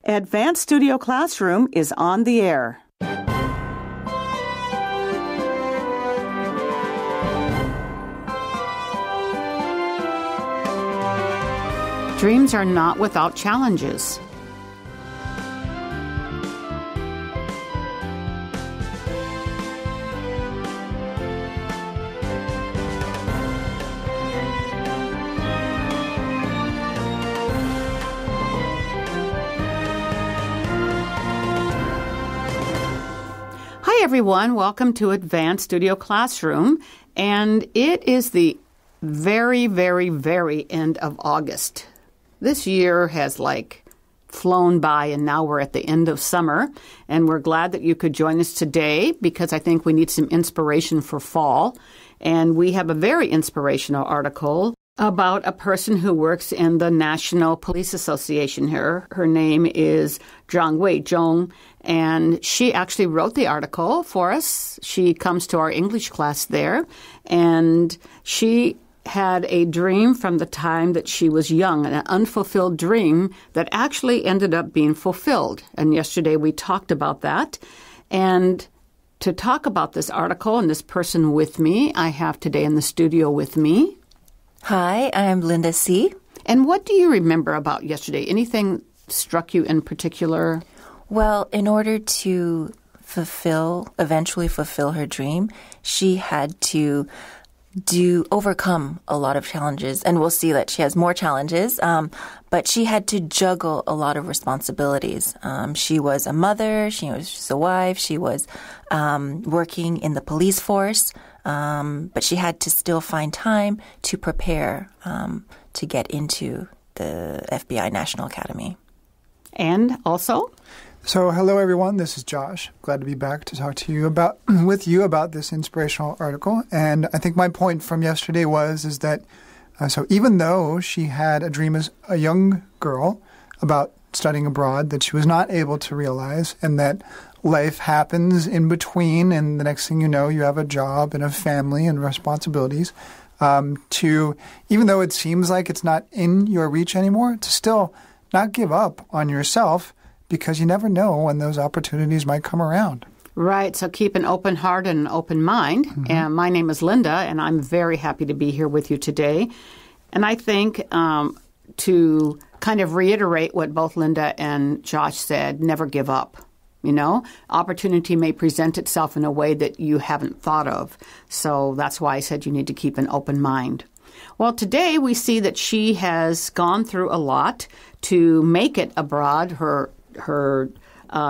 Advanced Studio Classroom is on the air. Dreams are not without challenges. Hi, everyone. Welcome to Advanced Studio Classroom. And it is the very, very, very end of August. This year has flown by, and now we're at the end of summer. And we're glad that you could join us today because I think we need some inspiration for fall. And we have a very inspirational article about a person who works in the National Police Association here. Her name is Zhang Weizhong, and she actually wrote the article for us. She comes to our English class there, and she had a dream from the time that she was young, an unfulfilled dream that actually ended up being fulfilled. And yesterday we talked about that. And to talk about this article and this person with me, I have today in the studio with me. Hi, I'm Linda C. And what do you remember about yesterday? Anything struck you in particular? Well, in order to eventually fulfill her dream, she had to overcome a lot of challenges. And we'll see that she has more challenges, but she had to juggle a lot of responsibilities. She was a mother, she was a wife, she was working in the police force, but she had to still find time to prepare to get into the FBI National Academy. And also? So, hello everyone, this is Josh. Glad to be back to talk to you about this inspirational article. And I think my point from yesterday is that so even though she had a dream as a young girl about studying abroad that she was not able to realize, and that life happens in between, and the next thing you know, you have a job and a family and responsibilities, even though it seems like it's not in your reach anymore, to still not give up on yourself, because you never know when those opportunities might come around. Right. So keep an open heart and an open mind. Mm-hmm. And my name is Linda, and I'm very happy to be here with you today. And I think to kind of reiterate what both Linda and Josh said, never give up. You know, opportunity may present itself in a way that you haven't thought of. So that's why I said you need to keep an open mind. Well, today we see that she has gone through a lot to make it abroad, her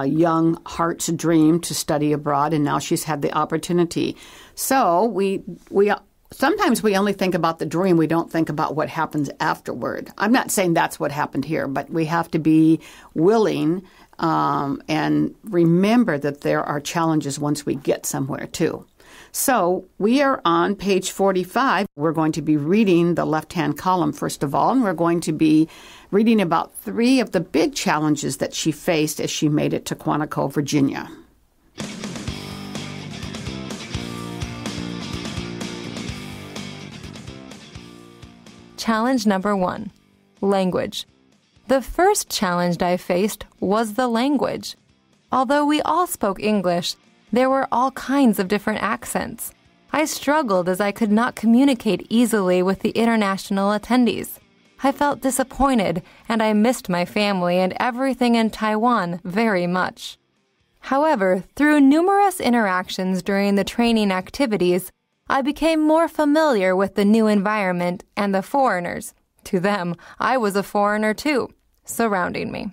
young heart's dream to study abroad, and now she's had the opportunity. So we sometimes we only think about the dream. We don't think about what happens afterward. I'm not saying that's what happened here, but we have to be willing and remember that there are challenges once we get somewhere, too. So we are on page 45. We're going to be reading the left-hand column, first of all, and we're going to be reading about 3 of the big challenges that she faced as she made it to Quantico, Virginia. Challenge number 1, language. The first challenge I faced was the language. Although we all spoke English, there were all kinds of different accents. I struggled as I could not communicate easily with the international attendees. I felt disappointed, and I missed my family and everything in Taiwan very much. However, through numerous interactions during the training activities, I became more familiar with the new environment and the foreigners. To them, I was a foreigner too, surrounding me.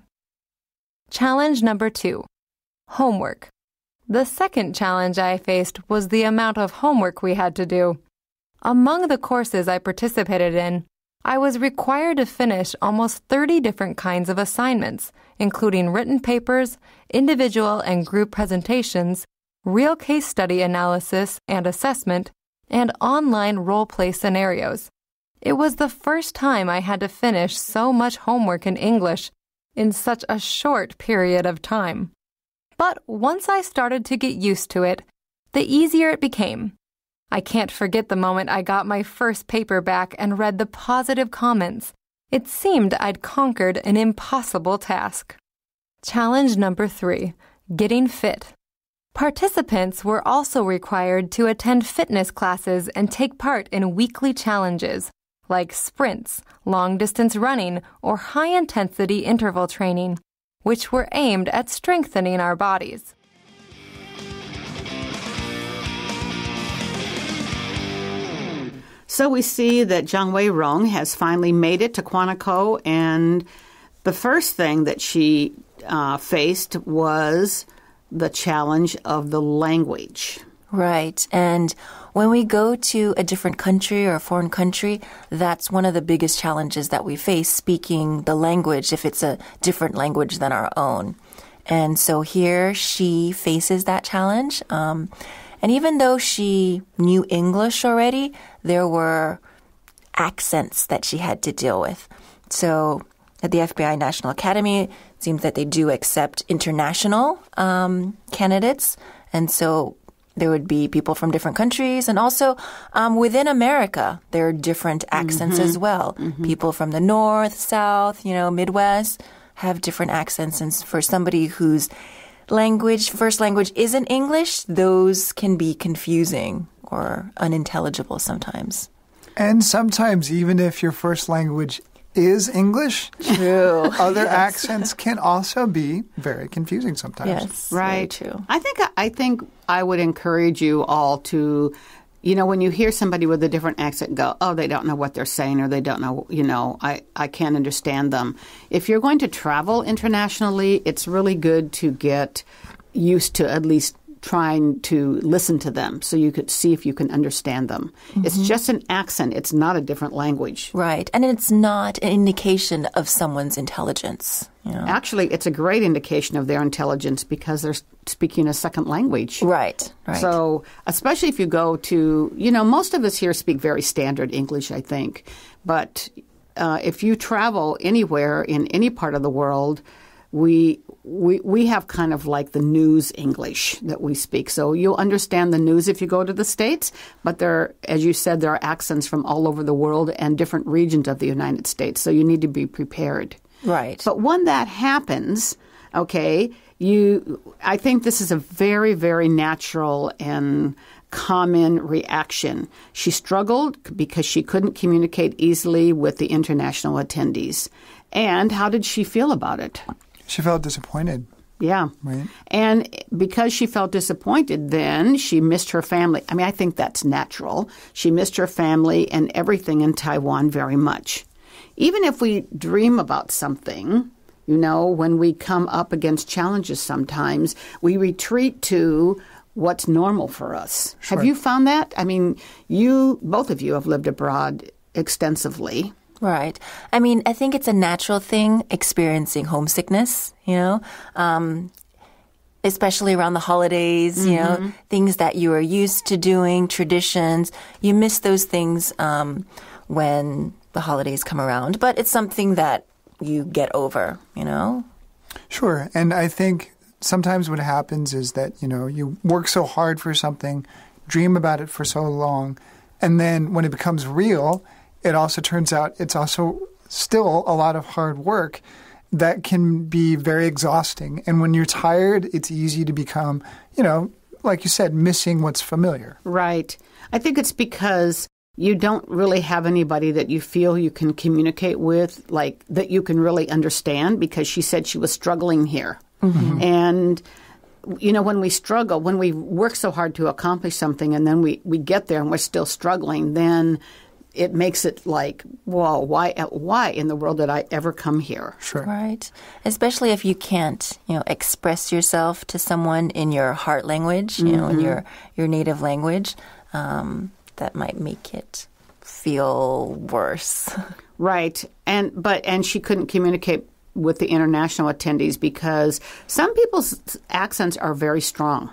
Challenge number 2, homework. The second challenge I faced was the amount of homework we had to do. Among the courses I participated in, I was required to finish almost 30 different kinds of assignments, including written papers, individual and group presentations, real case study analysis and assessment, and online role-play scenarios. It was the first time I had to finish so much homework in English in such a short period of time. But once I started to get used to it, the easier it became. I can't forget the moment I got my first paper back and read the positive comments. It seemed I'd conquered an impossible task. Challenge number 3, getting fit. Participants were also required to attend fitness classes and take part in weekly challenges, like sprints, long-distance running, or high-intensity interval training, which were aimed at strengthening our bodies. So we see that Zhang Weirong has finally made it to Quantico, and the first thing that she faced was the challenge of the language. Right. And when we go to a different country or a foreign country, that's one of the biggest challenges that we face, speaking the language if it's a different language than our own. And so here she faces that challenge. And even though she knew English already, there were accents that she had to deal with. So at the FBI National Academy, it seems that they do accept international candidates. And so there would be people from different countries. And also within America, there are different accents as well. People from the North, South, Midwest have different accents. And for somebody whose first language isn't English, those can be confusing or unintelligible sometimes. And sometimes even if your first language is English, True. other accents can also be very confusing sometimes. Yes, Right. very true. I think I would encourage you all to, when you hear somebody with a different accent go, oh, they don't know what they're saying, or they don't know, I can't understand them. If you're going to travel internationally, it's really good to get used to at least trying to listen to them so you could see if you can understand them. It's just an accent. It's not a different language. Right. And it's not an indication of someone's intelligence. Actually, it's a great indication of their intelligence because they're speaking a second language. Right. So, especially if you go to, most of us here speak very standard English, I think. But if you travel anywhere in any part of the world, we have kind of like the news English that we speak. So you'll understand the news if you go to the States, but as you said, there are accents from all over the world and different regions of the United States. So you need to be prepared. Right. But when that happens, okay, I think this is a very, very natural and common reaction. She struggled because she couldn't communicate easily with the international attendees. And how did she feel about it? She felt disappointed. Yeah. Right. And because she felt disappointed, then she missed her family. I think that's natural. She missed her family and everything in Taiwan very much. Even if we dream about something, when we come up against challenges sometimes, we retreat to what's normal for us. Sure. Have you found that? Both of you have lived abroad extensively. Right. I think it's a natural thing experiencing homesickness, especially around the holidays, things that you are used to doing, traditions. You miss those things when the holidays come around. But it's something that you get over, Sure. And I think sometimes what happens is that, you work so hard for something, dream about it for so long, and then when it becomes real, it also turns out it's also still a lot of hard work that can be very exhausting. And when you're tired, it's easy to become, like you said, missing what's familiar. Right. I think it's because you don't really have anybody that you feel you can communicate with, like that you can really understand, because she said she was struggling here. And, when we struggle, when we work so hard to accomplish something and then we get there and we're still struggling, then it makes it like, whoa, why in the world did I ever come here? Sure. Right. Especially if you can't, express yourself to someone in your heart language, in your native language, that might make it feel worse. Right. And she couldn't communicate with the international attendees because some people's accents are very strong.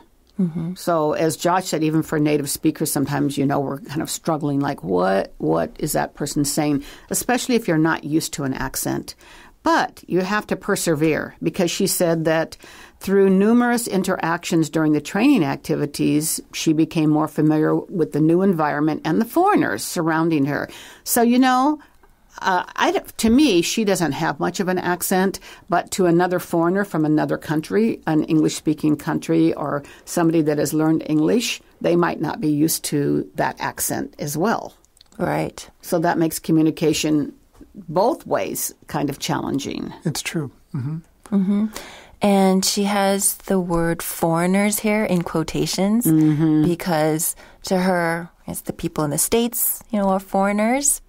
So as Josh said, even for native speakers, sometimes, we're kind of struggling, like, what is that person saying, especially if you're not used to an accent. But you have to persevere, because she said that through numerous interactions during the training activities, she became more familiar with the new environment and the foreigners surrounding her. So, To me, she doesn't have much of an accent, but to another foreigner from another country, an English-speaking country, or somebody that has learned English, they might not be used to that accent as well. Right. So that makes communication both ways kind of challenging. It's true. Mm-hmm. Mm-hmm. And she has the word foreigners here in quotations because to her, it's the people in the States, are foreigners.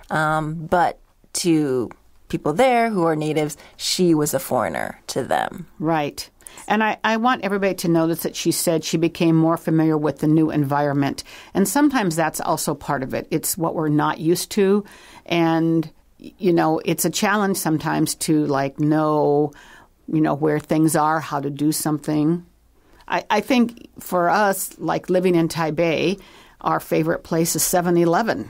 But to people there who are natives, she was a foreigner to them. Right. And I want everybody to notice that she said she became more familiar with the new environment. And sometimes that's also part of it. It's what we're not used to. And, it's a challenge sometimes to know, where things are, how to do something. I think for us, like living in Taipei, our favorite place is 7-Eleven.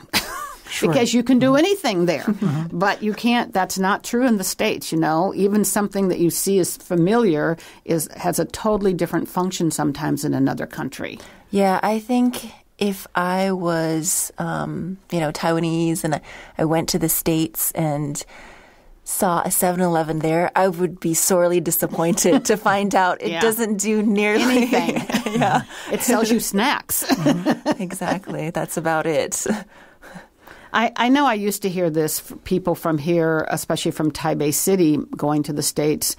Sure. Because you can do anything there. But you can't. That's not true in the States, Even something that you see as familiar has a totally different function sometimes in another country. Yeah, I think if I was, Taiwanese and I went to the States and saw a 7-Eleven there, I would be sorely disappointed to find out it doesn't do nearly anything. Yeah. It sells you snacks. Exactly. That's about it. I know I used to hear this from people from here, especially from Taipei City, going to the States.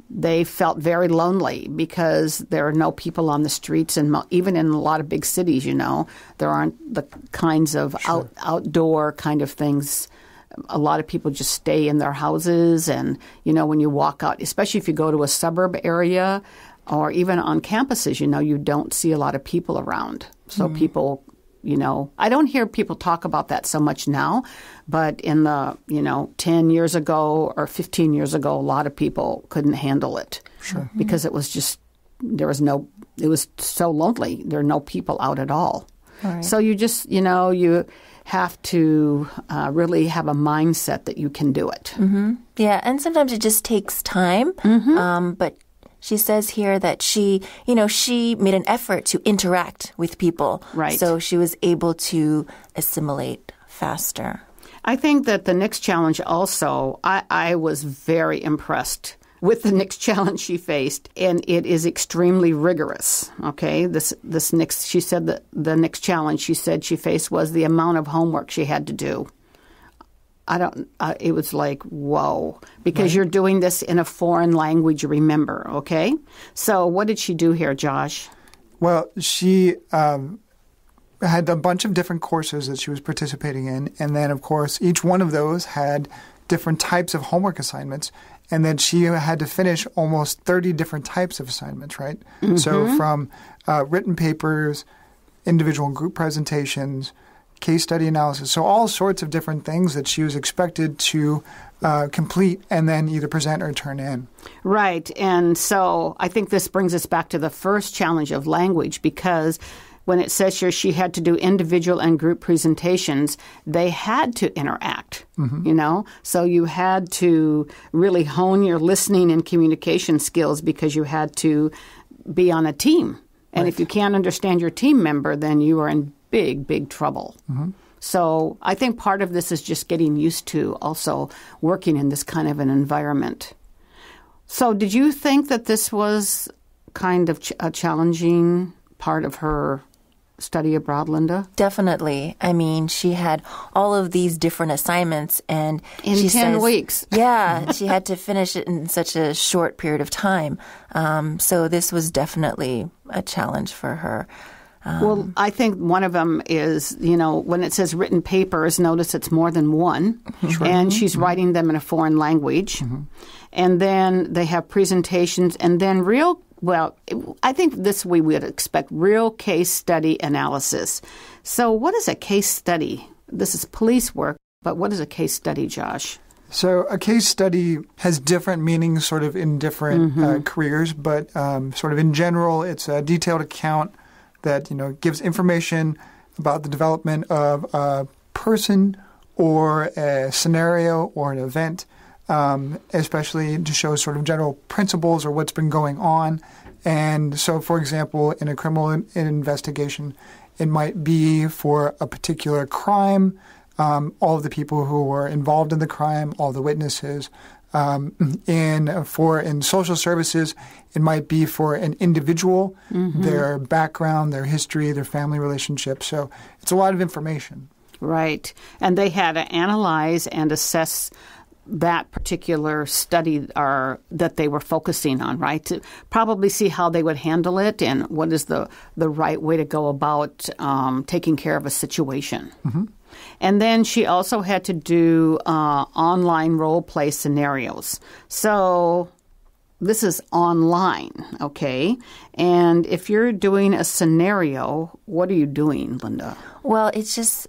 They felt very lonely because there are no people on the streets. And even in a lot of big cities, there aren't the kinds of outdoor kind of things. A lot of people just stay in their houses. And, when you walk out, especially if you go to a suburb area or even on campuses, you don't see a lot of people around. So people... I don't hear people talk about that so much now, but in the, 10 years ago or 15 years ago, a lot of people couldn't handle it. Sure. Because it was it was so lonely. There are no people out at all. Right. So you just, you have to really have a mindset that you can do it. Mm-hmm. Yeah, and sometimes it just takes time, but she says here that she made an effort to interact with people. Right. So she was able to assimilate faster. I think that the next challenge also, I was very impressed with the next challenge she faced, and it is extremely rigorous. Okay, this next, she said that the next challenge she said she faced was the amount of homework she had to do. It was like, whoa, because you're doing this in a foreign language, remember, okay? So what did she do here, Josh? Well, she had a bunch of different courses that she was participating in. And then, of course, each one of those had different types of homework assignments. And then she had to finish almost 30 different types of assignments, right? Mm-hmm. So from written papers, individual and group presentations, case study analysis. So all sorts of different things that she was expected to complete and then either present or turn in. Right. And so I think this brings us back to the first challenge of language, because when it says here she had to do individual and group presentations, they had to interact, So you had to really hone your listening and communication skills because you had to be on a team. And if you can't understand your team member, then you are in big, big trouble. Mm-hmm. So I think part of this is just getting used to also working in this kind of an environment. So did you think that this was kind of a challenging part of her study abroad, Linda? Definitely. I mean, she had all of these different assignments, and in she 10 says, weeks. Yeah, she had to finish it in such a short period of time. So this was definitely a challenge for her. Well, I think one of them is, when it says written papers, notice it's more than one. Sure. And she's writing them in a foreign language. Mm-hmm. And then they have presentations, and then I think this we would expect real case study analysis. So what is a case study? This is police work, but what is a case study, Josh? So a case study has different meanings sort of in different careers, but sort of in general, it's a detailed account that, gives information about the development of a person or a scenario or an event, especially to show sort of general principles or what's been going on. And so, for example, in a criminal investigation, it might be for a particular crime all of the people who were involved in the crime, all the witnesses. In social services, it might be for an individual, their background, their history, their family relationships. So it's a lot of information. Right. And they had to analyze and assess that particular study that they were focusing on, right? To probably see how they would handle it and what is the right way to go about taking care of a situation. Mm-hmm. And then she also had to do online role play scenarios. So this is online, okay? And if you're doing a scenario, what are you doing, Linda? Well, it's just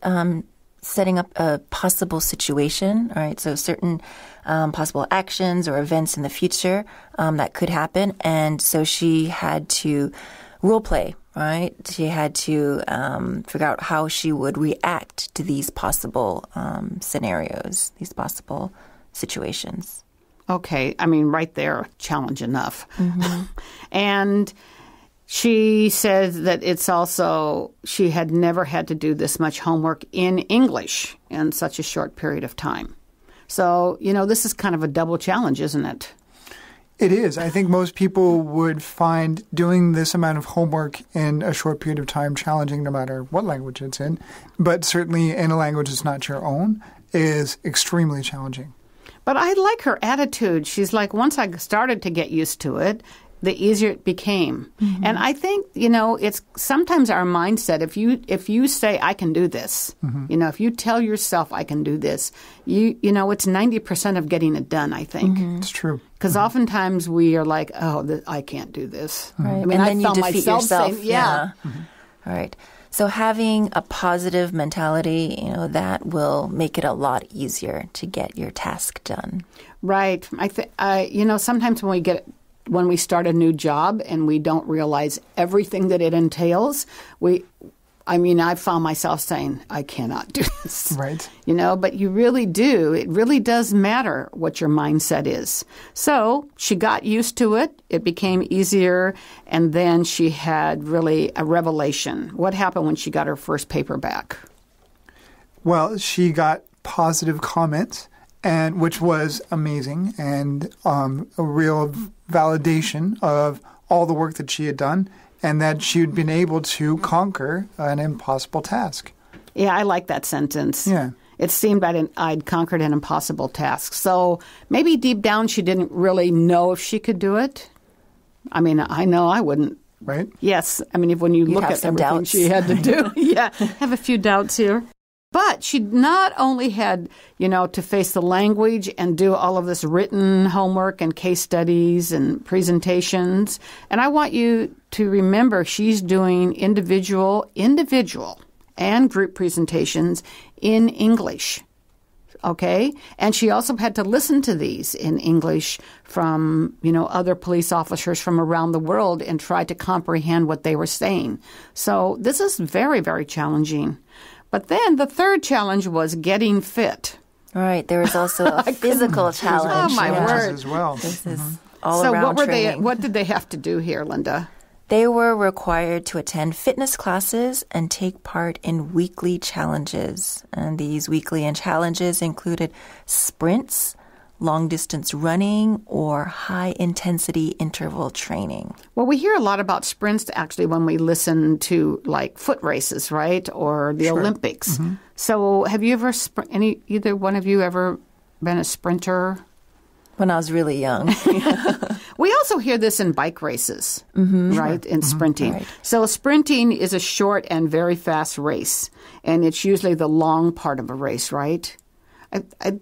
setting up a possible situation, all right? So certain possible actions or events in the future that could happen. And so she had to role play, right? She had to figure out how she would react to these possible scenarios, these possible situations. Okay. I mean, right there, challenge enough. Mm-hmm. And she says that it's also, she had never had to do this much homework in English in such a short period of time. So, this is kind of a double challenge, isn't it? It is. I think most people would find doing this amount of homework in a short period of time challenging no matter what language it's in. But certainly in a language that's not your own is extremely challenging. But I like her attitude. She's like, once I started to get used to it, the easier it became. Mm-hmm. And I think, it's sometimes our mindset. If you say, I can do this, if you tell yourself I can do this, it's 90% of getting it done, I think. Mm-hmm. It's true. Because oftentimes we are like, I can't do this. Right. I mean, and then I you defeat yourself. Saying, yeah. Mm-hmm. All right. So having a positive mentality, that will make it a lot easier to get your task done. Right. Sometimes when we start a new job and we don't realize everything that it entails, I found myself saying, I cannot do this. Right. But you really do. It really does matter what your mindset is. So she got used to it. It became easier. And then she had really a revelation. What happened when she got her first paper back? Well, she got positive comments, and which was amazing and a real validation of all the work that she had done and that she had been able to conquer an impossible task. Yeah, I like that sentence. Yeah. It seemed I'd conquered an impossible task. So maybe deep down she didn't really know if she could do it. I mean, I know I wouldn't. Right? Yes. I mean, when you look at everything doubts. she had to do. Yeah, have a few doubts here. But she not only had, to face the language and do all of this written homework and case studies and presentations. And I want you to remember she's doing individual and group presentations in English. Okay? And she also had to listen to these in English from, other police officers from around the world and try to comprehend what they were saying. So this is very, very challenging. But then the third challenge was getting fit. Right. There was also a physical challenge. Oh, my word. As well. This is all around training. What did they have to do here, Linda? They were required to attend fitness classes and take part in weekly challenges. And these weekly challenges included sprints, long-distance running, or high-intensity interval training. Well, we hear a lot about sprints actually when we listen to like foot races, right, or the Olympics. Mm-hmm. So have you ever, either one of you ever been a sprinter? When I was really young. We also hear this in bike races, right, in sprinting. Right. So sprinting is a short and very fast race, and it's usually the long part of a race, right?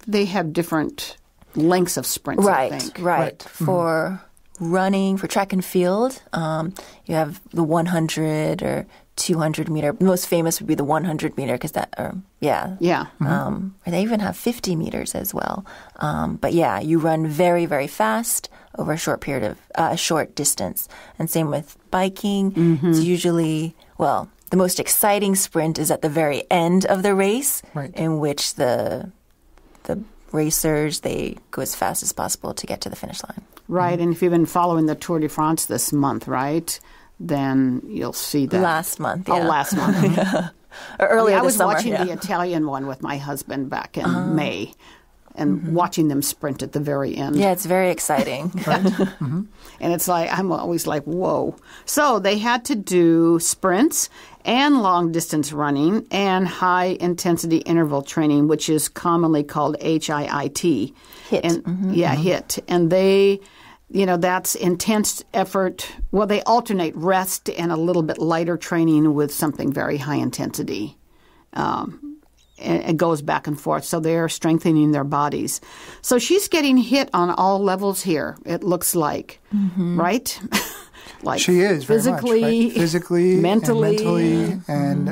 They have different lengths of sprints, right, I think. Right. For running, for track and field, you have the 100 or 200 meter. The most famous would be the 100 meter because Yeah. Or they even have 50 meters as well. But yeah, you run very, very fast over a short period of a short distance. And same with biking. Mm-hmm. It's usually, the most exciting sprint is at the very end of the race, in which the racers, they go as fast as possible to get to the finish line. Right, and if you've been following the Tour de France this month, right, then you'll see that. Last month, Oh, last month. Or earlier I was this summer. watching the Italian one with my husband back in May and watching them sprint at the very end. Yeah, it's very exciting. And it's like, I'm always like, whoa. So they had to do sprints and long-distance running and high-intensity interval training, which is commonly called HIIT. HIIT. And, HIIT. And they, that's intense effort. Well, they alternate rest and a little bit lighter training with something very high intensity. And it goes back and forth. So they're strengthening their bodies. So she's getting hit on all levels here, it looks like, right? Like she is very physically, much, right? Physically, mentally, and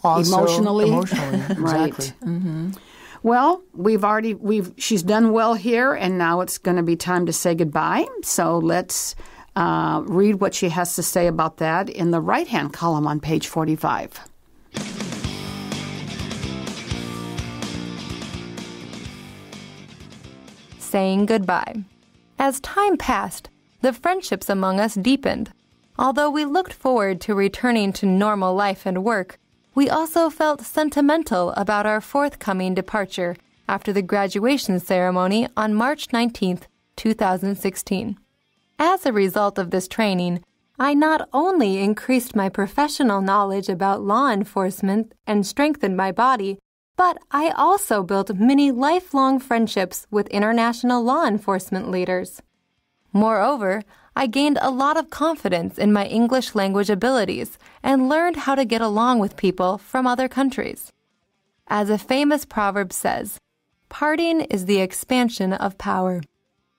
also emotionally. Exactly. Right. Well, she's done well here, and now it's going to be time to say goodbye. So let's read what she has to say about that in the right-hand column on page 45. Saying goodbye. As time passed, the friendships among us deepened. Although we looked forward to returning to normal life and work, we also felt sentimental about our forthcoming departure after the graduation ceremony on March 19th, 2016. As a result of this training, I not only increased my professional knowledge about law enforcement and strengthened my body, but I also built many lifelong friendships with international law enforcement leaders. Moreover, I gained a lot of confidence in my English language abilities and learned how to get along with people from other countries. As a famous proverb says, parting is the expansion of power.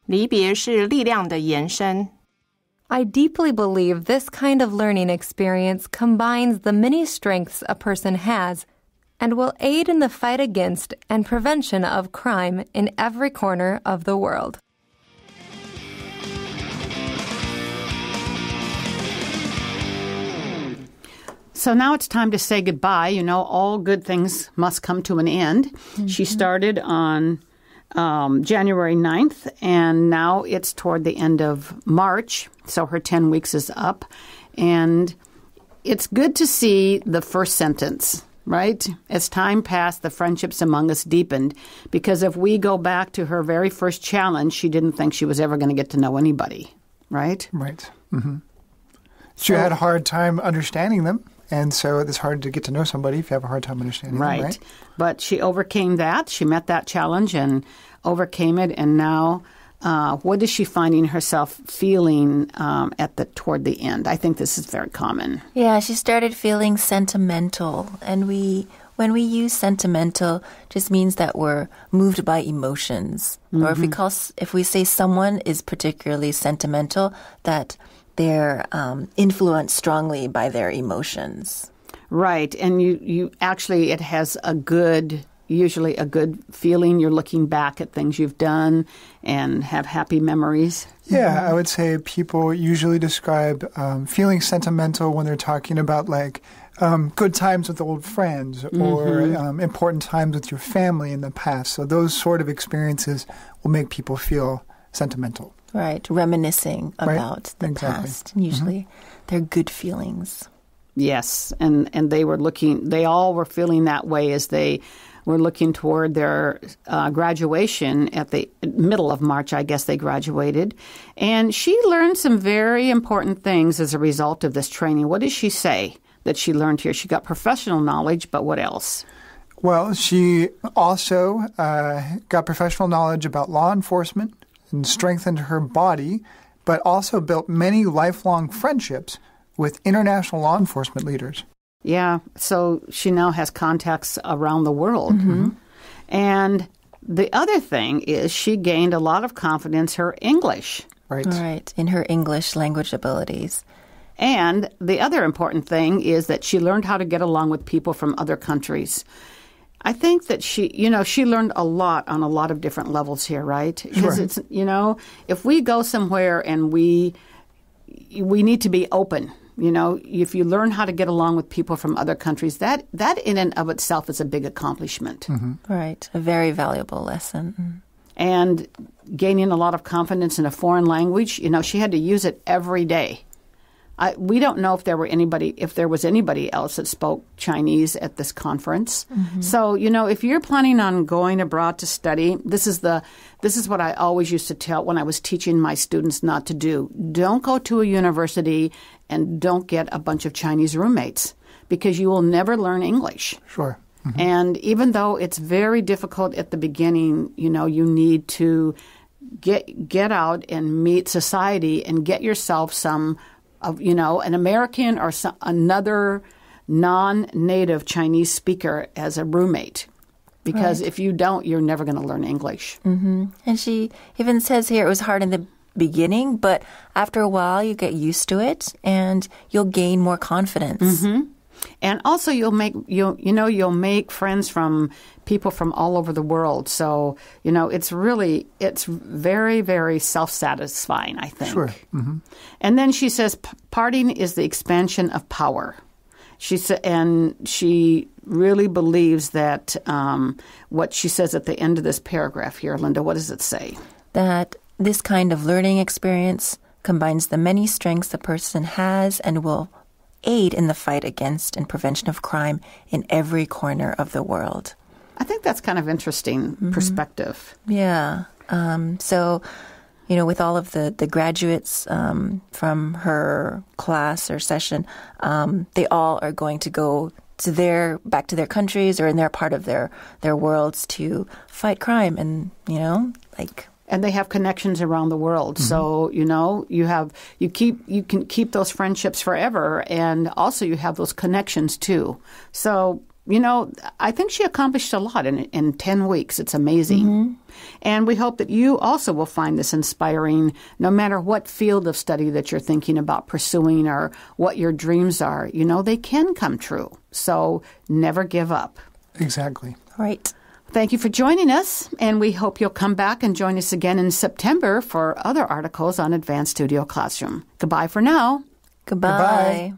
离别是力量的延伸。 I deeply believe this kind of learning experience combines the many strengths a person has and will aid in the fight against and prevention of crime in every corner of the world. So now it's time to say goodbye. All good things must come to an end. She started on January 9th, and now it's toward the end of March, so her 10 weeks is up. And it's good to see the first sentence, right? As time passed, the friendships among us deepened, because if we go back to her very first challenge, she didn't think she was ever going to get to know anybody, right? Right. She had a hard time understanding them. And so it's hard to get to know somebody if you have a hard time understanding them, right? But she overcame that. She met that challenge and overcame it. And now, what is she finding herself feeling toward the end? I think this is very common. Yeah, she started feeling sentimental. And when we use sentimental, just means that we're moved by emotions. Or if we say someone is particularly sentimental, that they're influenced strongly by their emotions. Right. And you actually, it has usually a good feeling. You're looking back at things you've done and have happy memories. Yeah, I would say people usually describe feeling sentimental when they're talking about good times with old friends or important times with your family in the past. So those sort of experiences will make people feel sentimental. Right, reminiscing about the past. Usually they're good feelings. Yes, and they all were feeling that way as they were looking toward their graduation at the middle of March, I guess they graduated. And she learned some very important things as a result of this training. What does she say that she learned here? She got professional knowledge, but what else? Well, she also got professional knowledge about law enforcement and strengthened her body, but also built many lifelong friendships with international law enforcement leaders. Yeah, so she now has contacts around the world. And the other thing is she gained a lot of confidence in her English. Right, in her English language abilities. And the other important thing is that she learned how to get along with people from other countries. I think that she learned a lot on a lot of different levels here, right? Because it's, if we go somewhere and we need to be open, if you learn how to get along with people from other countries, that in and of itself is a big accomplishment. Right, a very valuable lesson. And gaining a lot of confidence in a foreign language, she had to use it every day. We don't know if there was anybody else that spoke Chinese at this conference. So, if you're planning on going abroad to study, this is what I always used to tell when I was teaching my students not to do. Don't go to a university and don't get a bunch of Chinese roommates because you will never learn English. Sure. And even though it's very difficult at the beginning, you need to get out and meet society and get yourself some an American or another non-native Chinese speaker as a roommate. Because if you don't, you're never going to learn English. And she even says here it was hard in the beginning, but after a while you get used to it and you'll gain more confidence. And also you'll make friends from people from all over the world. So, it's very, very self-satisfying, I think. Sure. And then she says partying is the expansion of power. And she really believes that what she says at the end of this paragraph here, Linda, what does it say? That this kind of learning experience combines the many strengths a person has and will aid in the fight against and prevention of crime in every corner of the world. I think that's kind of interesting perspective. Yeah. So, with all of the graduates from her class or session, they all are going to go to back to their countries or in their part of their worlds to fight crime and, And they have connections around the world. So, you can keep those friendships forever, and also you have those connections too. So, I think she accomplished a lot in 10 weeks. It's amazing. And we hope that you also will find this inspiring, no matter what field of study that you're thinking about pursuing or what your dreams are. They can come true. So never give up. Exactly. Right. Thank you for joining us, and we hope you'll come back and join us again in September for other articles on Advanced Studio Classroom. Goodbye for now. Goodbye.